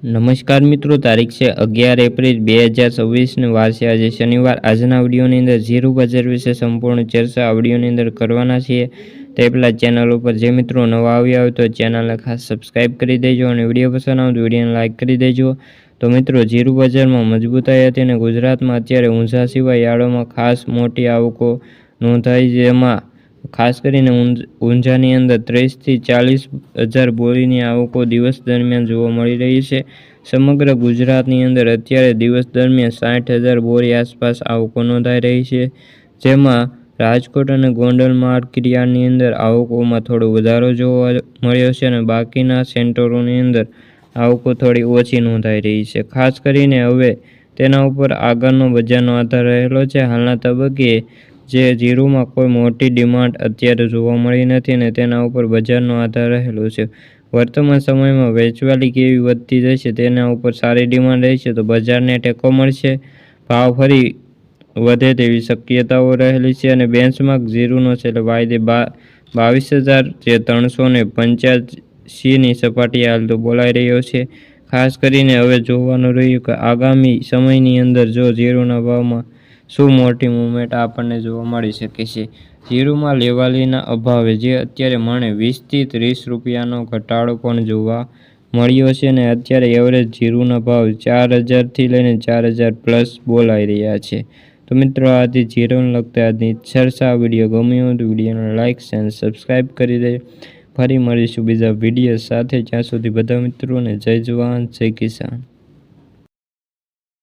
નમસ્કાર મિત્રો, તારીખ છે 11 એપ્રિલ 2026 વાર છે આજે શનિવાર। આજના વિડીયોની અંદર જીરું બજાર વિશે સંપૂર્ણ ચર્ચા આ વિડીયોની અંદર કરવાના છીએ। તે પહેલાં ચેનલ ઉપર જે મિત્રો નવા આવ્યા હોય તો ચેનલને ખાસ સબસ્ક્રાઈબ કરી દેજો અને વિડીયો પસંદ આવે તો વિડીયોને લાઇક કરી દેજો। તો મિત્રો, જીરું બજારમાં મજબૂતાઈ હતી અને ગુજરાતમાં અત્યારે ઊંઝા સિવાય યાર્ડોમાં ખાસ મોટી આવકો નોંધાઈ, જેમાં ખાસ કરીને ઊંઝાની અંદર 30થી 40 હજાર બોરીની આવકો દિવસ દરમિયાન જોવા મળી રહી છે। સમગ્ર ગુજરાતની અંદર અત્યારે દિવસ દરમિયાન 60,000 બોરી આસપાસ આવકો નોંધાઈ રહી છે, જેમાં રાજકોટ અને ગોંડલ માર્કેટ યાર્ડની અંદર આવકોમાં થોડો વધારો જોવા મળ્યો છે અને બાકીના સેન્ટરોની અંદર આવકો થોડી ઓછી નોંધાઈ રહી છે। ખાસ કરીને હવે તેના ઉપર આગળનો બજારનો આધાર રહેલો છે। હાલના તબક્કે જે જીરુમાં કોઈ મોટી ડિમાન્ડ અત્યારે જોવા મળી નથી અને તેના ઉપર બજારનો આધાર રહેલો છે। વર્તમાન સમયમાં વેચવાલી કેવી વધતી જશે તેના ઉપર સારી ડિમાન્ડ રહેશે તો બજારને ટેકો મળશે, ભાવ ફરી વધે તેવી શક્યતાઓ રહેલી છે અને બેન્ચમાર્ક જીરુનો છેલ્લે વાયદે 22,385ની સપાટીએ હાલ તો બોલાઈ રહ્યો છે। ખાસ કરીને હવે જોવાનું રહ્યું કે આગામી સમયની અંદર જો જીરુના ભાવમાં શું મોટી મૂવમેન્ટ આપણને જોવા મળી શકે છે। જીરુમાં લેવાલીના અભાવે જે અત્યારે મણે 20થી 30 રૂપિયાનો ઘટાડો પણ જોવા મળ્યો છે અને અત્યારે એવરેજ જીરુના ભાવ 4,000થી લઈને 4,000 પ્લસ બોલાઈ રહ્યા છે। તો મિત્રો, આજે જીરુને લગતા આજની ચર્ચા વિડીયો ગમ્યો હોય તો વિડીયોને લાઇક અને સબસ્ક્રાઈબ કરી દે। ફરી મળીશું બીજા વિડીયો સાથે, જ્યાં સુધી બધા મિત્રોને જય જવાન જય કિસાન।